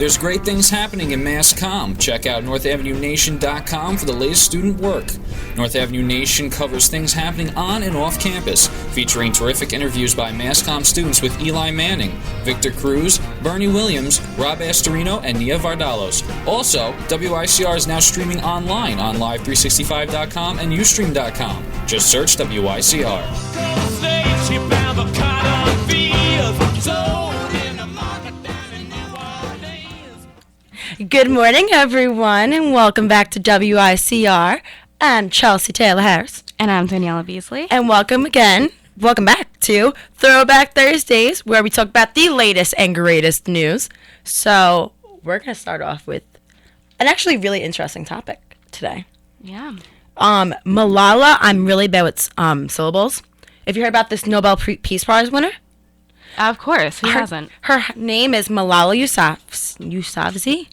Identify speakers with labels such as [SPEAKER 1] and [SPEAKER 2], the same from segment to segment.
[SPEAKER 1] There's great things happening in MassComm. Check out NorthAvenueNation.com for the latest student work. North Avenue Nation covers things happening on and off campus, featuring terrific interviews by MassComm students with Eli Manning, Victor Cruz, Bernie Williams, Rob Astorino, and Nia Vardalos. Also, WICR is now streaming online on Live365.com and Ustream.com. Just search WICR.
[SPEAKER 2] Good morning, everyone, and welcome back to WICR. I'm Chelsea Taylor Harris.
[SPEAKER 3] And I'm Daniela Beasley.
[SPEAKER 2] And welcome back to Throwback Thursdays, where we talk about the latest and greatest news. So we're going to start off with an actually really interesting topic today.
[SPEAKER 3] Yeah.
[SPEAKER 2] Malala, I'm really bad with syllables. If you heard about this Nobel Peace Prize winner?
[SPEAKER 3] Of course, who hasn't?
[SPEAKER 2] Her name is Malala Yousafzai.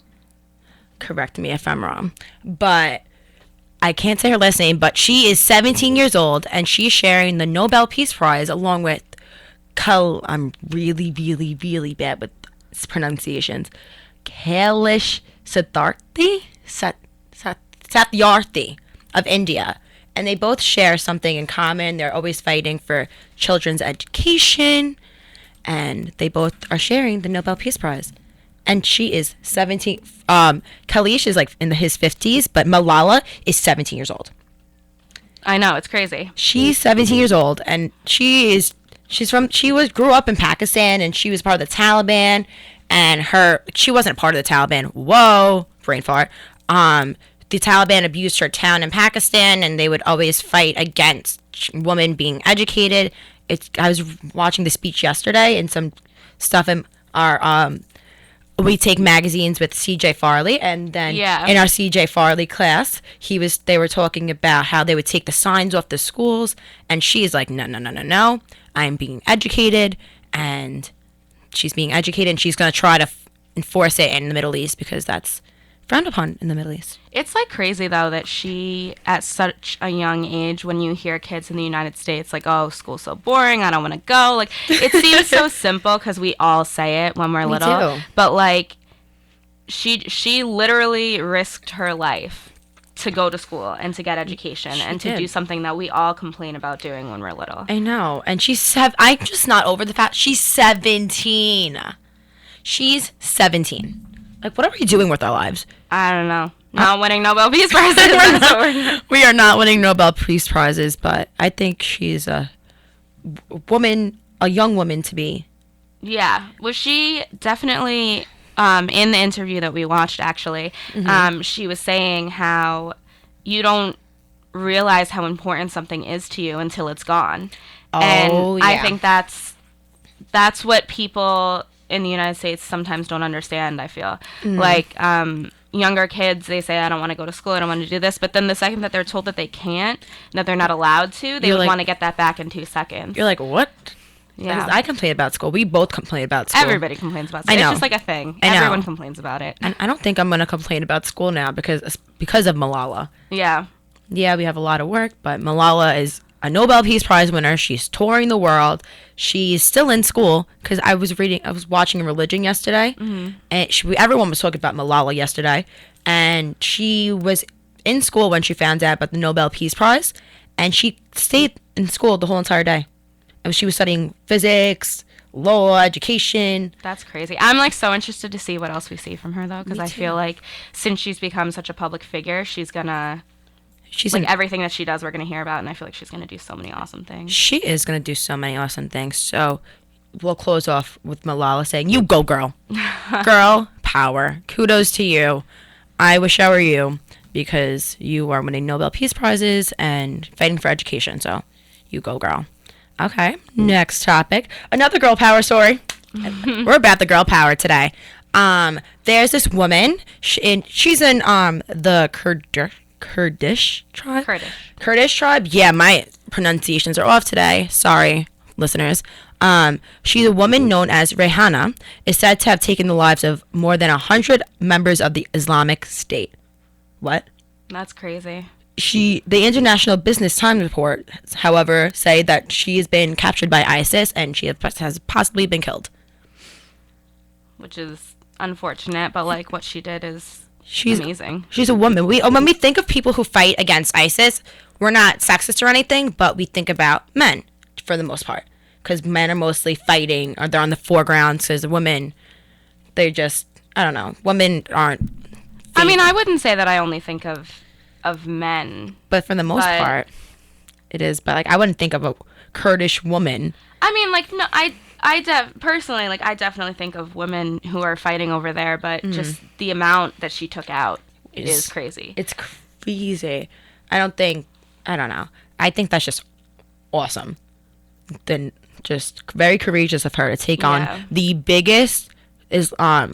[SPEAKER 2] Correct me if I'm wrong, but I can't say her last name, but she is 17 years old, and she's sharing the Nobel Peace Prize along with I'm really, really, really bad with pronunciations. Kailash Satyarthi of India, and they both share something in common. They're always fighting for children's education, and they both are sharing the Nobel Peace Prize. And she is 17. Kailash is like in his 50s, but Malala is 17 years old.
[SPEAKER 3] I know, it's crazy.
[SPEAKER 2] She's 17 years old, and she grew up in Pakistan, and she was part of the Taliban, and she wasn't part of the Taliban. Whoa, brain fart. The Taliban abused her town in Pakistan, and they would always fight against women being educated. I was watching the speech yesterday, and some stuff in our we take magazines with CJ Farley, and then in our CJ Farley class, they were talking about how they would take the signs off the schools, and she's like, no, I'm being educated, and she's being educated, and she's going to try to enforce it in the Middle East because that's frowned upon in the Middle East.
[SPEAKER 3] It's like crazy though that she, at such a young age, when you hear kids in the United States like, oh, school's so boring, I don't want to go, like, it seems so simple because we all say it when we're little,
[SPEAKER 2] too.
[SPEAKER 3] But like she literally risked her life to go to school and to get education and to do something that we all complain about doing when we're little.
[SPEAKER 2] I know, and I'm just not over the fact she's 17. She's 17. Like, what are we doing with our lives?
[SPEAKER 3] I don't know. Not winning Nobel Peace Prizes.
[SPEAKER 2] We are not winning Nobel Peace Prizes, but I think she's a young woman to be.
[SPEAKER 3] Yeah. Well, she definitely, in the interview that we watched, actually, she was saying how you don't realize how important something is to you until it's gone. And I think that's what people in the United States sometimes don't understand, I feel. Like, younger kids, they say, I don't want to go to school, I don't want to do this, but then the second that they're told that they can't, that they're not allowed to, they would want to get that back in 2 seconds.
[SPEAKER 2] You're like, what?
[SPEAKER 3] Yeah.
[SPEAKER 2] I complain about school. We both complain about school.
[SPEAKER 3] Everybody complains about school.
[SPEAKER 2] I know.
[SPEAKER 3] It's just like a thing.
[SPEAKER 2] I know.
[SPEAKER 3] Everyone complains about it.
[SPEAKER 2] And I don't think I'm going to complain about school now because of Malala.
[SPEAKER 3] Yeah.
[SPEAKER 2] Yeah, we have a lot of work, but Malala is a Nobel Peace Prize winner. She's touring the world. She's still in school because I was watching Religion yesterday, and everyone was talking about Malala yesterday, and she was in school when she found out about the Nobel Peace Prize, and she stayed in school the whole entire day. And she was studying physics, law, education.
[SPEAKER 3] That's crazy. I'm like so interested to see what else we see from her though, because I feel like since she's become such a public figure, she's everything that she does, we're gonna hear about, and I feel like she's gonna do so many awesome things.
[SPEAKER 2] She is gonna do so many awesome things. So we'll close off with Malala saying, "You go, girl, girl power. Kudos to you. I wish I were you because you are winning Nobel Peace Prizes and fighting for education. So you go, girl." Okay, next topic. Another girl power story. We're about the girl power today. There's this woman. She's in the Kurdish tribe? Kurdish tribe? Yeah, my pronunciations are off today. Sorry, listeners. She's a woman known as Rehana, is said to have taken the lives of more than 100 members of the Islamic State. What?
[SPEAKER 3] That's crazy.
[SPEAKER 2] The International Business Times report, however, say that she has been captured by ISIS and she has possibly been killed.
[SPEAKER 3] Which is unfortunate, but like what she did is
[SPEAKER 2] She's
[SPEAKER 3] amazing.
[SPEAKER 2] She's a woman. When we think of people who fight against ISIS, we're not sexist or anything, but we think about men for the most part, because men are mostly fighting, or they're on the foreground. Because women, they just, I don't know, women aren't.
[SPEAKER 3] I mean, I wouldn't say that I only think of men,
[SPEAKER 2] but for the most part, it is. But like, I wouldn't think of a Kurdish woman.
[SPEAKER 3] I mean, like, no, personally, like, I definitely think of women who are fighting over there, but just the amount that she took out is crazy.
[SPEAKER 2] It's crazy. I don't know. I think that's just awesome. Then just very courageous of her to take on the biggest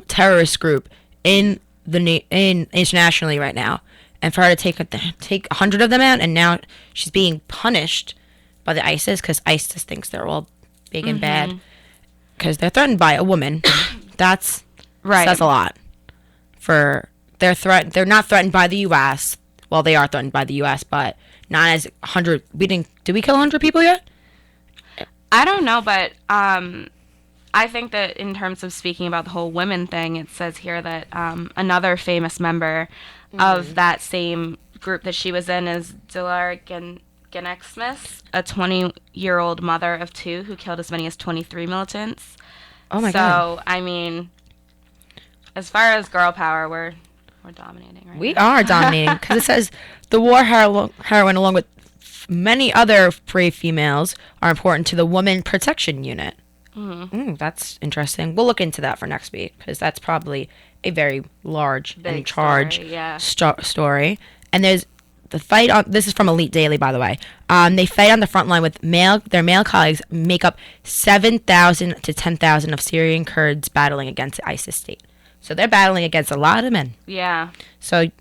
[SPEAKER 2] terrorist group in internationally right now, and for her to take 100 of them out, and now she's being punished by the ISIS because ISIS thinks they're all big and bad because they're threatened by a woman. That's
[SPEAKER 3] right.
[SPEAKER 2] Says a lot. They're not threatened by the U.S. Well, they are threatened by the U.S., but not as 100. Did we kill 100 people yet?
[SPEAKER 3] I don't know, but I think that in terms of speaking about the whole women thing, it says here that another famous member of that same group that she was in is Dilar Genexmis, a 20-year-old mother of 2 who killed as many as 23 militants.
[SPEAKER 2] Oh my God.
[SPEAKER 3] So, I mean, as far as girl power, we're dominating right
[SPEAKER 2] We
[SPEAKER 3] now.
[SPEAKER 2] are dominating, because it says the war heroine, along with many other brave females, are important to the Women Protection Unit. That's interesting. We'll look into that for next week, because that's probably a very large
[SPEAKER 3] Big
[SPEAKER 2] and charged
[SPEAKER 3] story,
[SPEAKER 2] story. And there's the fight on. This is from Elite Daily, by the way. They fight on the front line with their male colleagues. Make up 7,000 to 10,000 of Syrian Kurds battling against the ISIS state. So they're battling against a lot of men.
[SPEAKER 3] Yeah.
[SPEAKER 2] So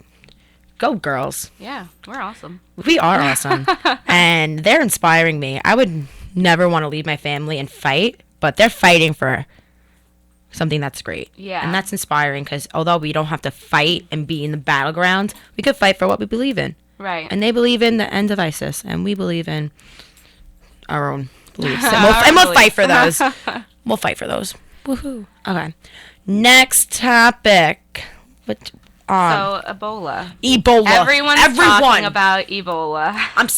[SPEAKER 2] go girls.
[SPEAKER 3] Yeah, we're awesome.
[SPEAKER 2] We are awesome. And they're inspiring me. I would never want to leave my family and fight, but they're fighting for something that's great.
[SPEAKER 3] Yeah.
[SPEAKER 2] And that's inspiring, because although we don't have to fight and be in the battleground, we could fight for what we believe in.
[SPEAKER 3] Right.
[SPEAKER 2] And they believe in the end of ISIS, and we believe in our own beliefs. And we'll fight for those. We'll fight for those. Woohoo. Okay. Next topic.
[SPEAKER 3] So Ebola.
[SPEAKER 2] Ebola.
[SPEAKER 3] Everyone's talking about Ebola.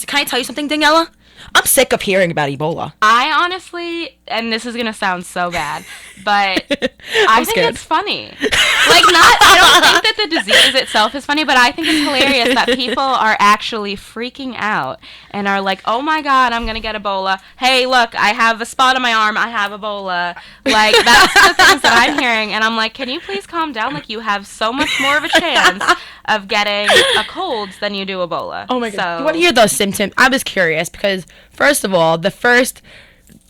[SPEAKER 2] Can I tell you something, Daniela? I'm sick of hearing about Ebola.
[SPEAKER 3] I honestly, and this is gonna sound so bad, but I think
[SPEAKER 2] scared.
[SPEAKER 3] it's funny. I don't think that the disease itself is funny, but I think it's hilarious that people are actually freaking out and are like, "Oh my God, I'm gonna get Ebola! Hey, look, I have a spot on my arm. I have Ebola." Like, that's the things that I'm hearing, and I'm like, "Can you please calm down? Like, you have so much more of a chance of getting a cold than you do Ebola."
[SPEAKER 2] Oh my God.
[SPEAKER 3] So,
[SPEAKER 2] You want to hear those symptoms? I was curious because, first of all,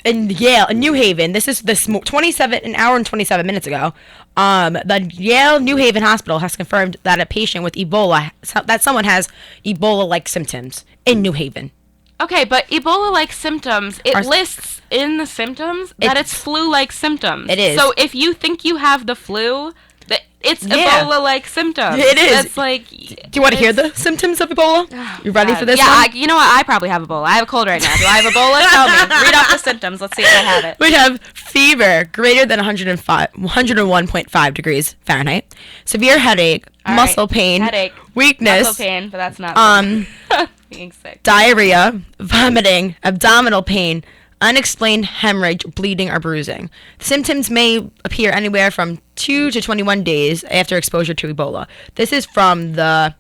[SPEAKER 2] in Yale, in New Haven, this is an hour and 27 minutes ago, the Yale New Haven Hospital has confirmed that a patient with Ebola, that someone has Ebola-like symptoms in New Haven.
[SPEAKER 3] okay, but Ebola-like symptoms, it lists in the symptoms that it's flu-like symptoms.
[SPEAKER 2] It is.
[SPEAKER 3] So if you think you have the flu, it's Ebola-like symptoms.
[SPEAKER 2] It is.
[SPEAKER 3] It's like...
[SPEAKER 2] Do you want to hear the symptoms of Ebola? You ready for this
[SPEAKER 3] yeah,
[SPEAKER 2] one?
[SPEAKER 3] you know what? I probably have Ebola. I have a cold right now. Do I have Ebola? Tell me. Read off the symptoms. Let's see if I have it.
[SPEAKER 2] We have fever greater than 101.5 degrees Fahrenheit, severe headache, muscle pain,
[SPEAKER 3] Headache,
[SPEAKER 2] weakness,
[SPEAKER 3] muscle pain, but that's not being sick.
[SPEAKER 2] diarrhea, vomiting, abdominal pain, unexplained hemorrhage, bleeding, or bruising. Symptoms may appear anywhere from 2 to 21 days after exposure to Ebola. This is from the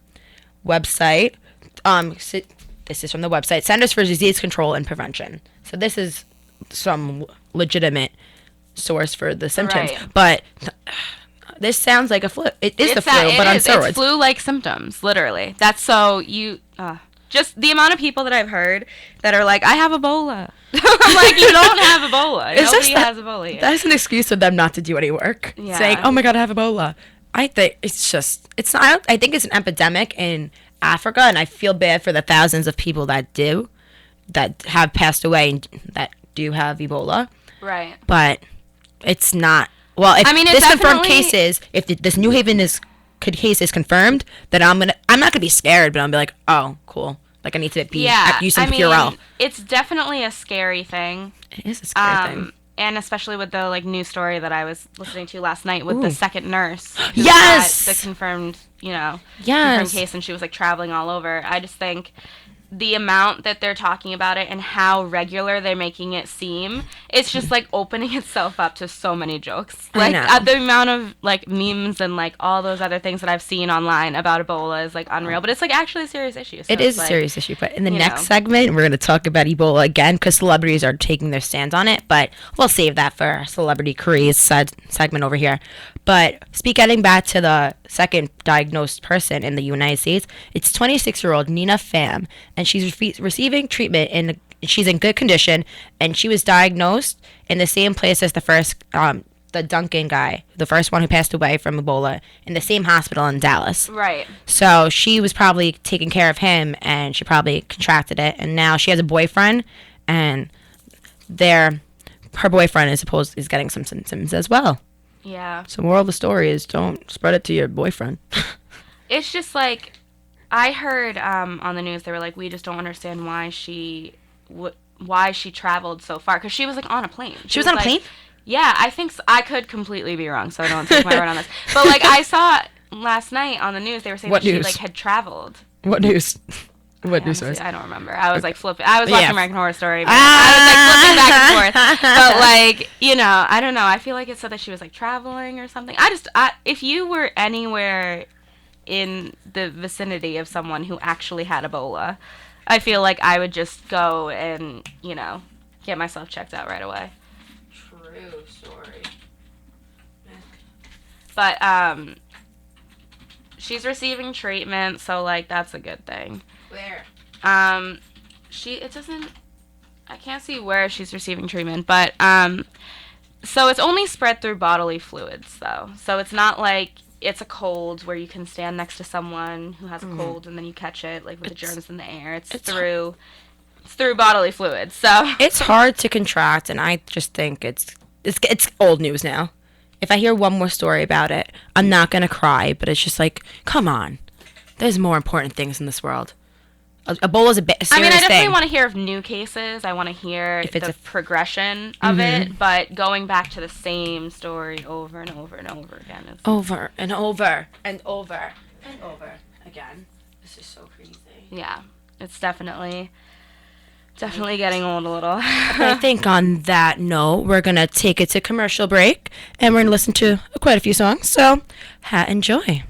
[SPEAKER 2] website. This is from the website Centers for Disease Control and Prevention. So this is some legitimate source for the symptoms.
[SPEAKER 3] Right.
[SPEAKER 2] But this sounds like a flu. It is the flu, but on steroids.
[SPEAKER 3] It's flu-like symptoms, literally. That's so you... just the amount of people that I've heard that are like, I have Ebola. I'm like, you don't have Ebola. Nobody has Ebola here.
[SPEAKER 2] That is an excuse for them not to do any work.
[SPEAKER 3] Yeah.
[SPEAKER 2] Saying, oh my God, I have Ebola. I think it's not, I think it's an epidemic in Africa, and I feel bad for the thousands of people that have passed away and that do have Ebola.
[SPEAKER 3] Right.
[SPEAKER 2] But it's not, well, if this confirmed cases, if this New Haven case is confirmed, then I'm not gonna be scared, but I'm gonna be like, oh, cool. Like, I need to use some Purell.
[SPEAKER 3] It's definitely a scary thing.
[SPEAKER 2] It is a scary thing.
[SPEAKER 3] and especially with the like news story that I was listening to last night with the second nurse. Who
[SPEAKER 2] Yes!
[SPEAKER 3] had the confirmed, confirmed
[SPEAKER 2] Yes.
[SPEAKER 3] case, and she was like traveling all over. I just think the amount that they're talking about it and how regular they're making it seem, it's just like opening itself up to so many jokes.
[SPEAKER 2] I
[SPEAKER 3] Like
[SPEAKER 2] know.
[SPEAKER 3] the amount of like memes and like all those other things that I've seen online about Ebola is like unreal, but it's like actually a serious issue. So
[SPEAKER 2] It is
[SPEAKER 3] it's,
[SPEAKER 2] a
[SPEAKER 3] like,
[SPEAKER 2] serious issue, but in the
[SPEAKER 3] you
[SPEAKER 2] next
[SPEAKER 3] know.
[SPEAKER 2] segment, we're going to talk about Ebola again because celebrities are taking their stands on it, but we'll save that for our celebrity craze segment over here. But getting back to the second diagnosed person in the United States, it's 26-year-old Nina Pham, and she's receiving treatment and she's in good condition, and she was diagnosed in the same place as the first the Duncan guy, the first one who passed away from Ebola, in the same hospital in Dallas.
[SPEAKER 3] Right.
[SPEAKER 2] So she was probably taking care of him, and she probably contracted it, and now she has a boyfriend, and her boyfriend is getting some symptoms as well.
[SPEAKER 3] Yeah.
[SPEAKER 2] So moral of the story is don't spread it to your boyfriend.
[SPEAKER 3] It's just like I heard on the news they were like, we just don't understand why she traveled so far, because she was like on a plane.
[SPEAKER 2] She was on a
[SPEAKER 3] like,
[SPEAKER 2] plane?
[SPEAKER 3] Yeah, I think so. I could completely be wrong, so don't take my word on this. But like I saw last night on the news, they were saying
[SPEAKER 2] What
[SPEAKER 3] that she
[SPEAKER 2] news?
[SPEAKER 3] like had traveled.
[SPEAKER 2] What news? What news
[SPEAKER 3] Honestly,
[SPEAKER 2] source?
[SPEAKER 3] I don't remember. I was like flipping. I was watching
[SPEAKER 2] Yeah.
[SPEAKER 3] American Horror Story. But I was like flipping back and forth. But like, I don't know. I feel like it said that she was like traveling or something. If you were anywhere in the vicinity of someone who actually had Ebola, I feel like I would just go and get myself checked out right away.
[SPEAKER 2] True story.
[SPEAKER 3] But she's receiving treatment, so like that's a good thing.
[SPEAKER 2] Where?
[SPEAKER 3] I can't see where she's receiving treatment, but so it's only spread through bodily fluids though. So it's not like it's a cold where you can stand next to someone who has a cold and then you catch it like with the germs in the air. It's through bodily fluids. So
[SPEAKER 2] It's hard to contract, and I just think it's old news now. If I hear one more story about it, I'm not gonna cry, but it's just like, come on, there's more important things in this world. Ebola's a serious thing.
[SPEAKER 3] I mean, I definitely want to hear of new cases. I want to hear
[SPEAKER 2] If it's
[SPEAKER 3] the progression of it, but going back to the same story over and over and over again is
[SPEAKER 2] over and over and over and over again. This is so crazy.
[SPEAKER 3] yeah, it's definitely getting old a little.
[SPEAKER 2] I think on that note, we're gonna take it to commercial break, and we're gonna listen to quite a few songs. So, enjoy.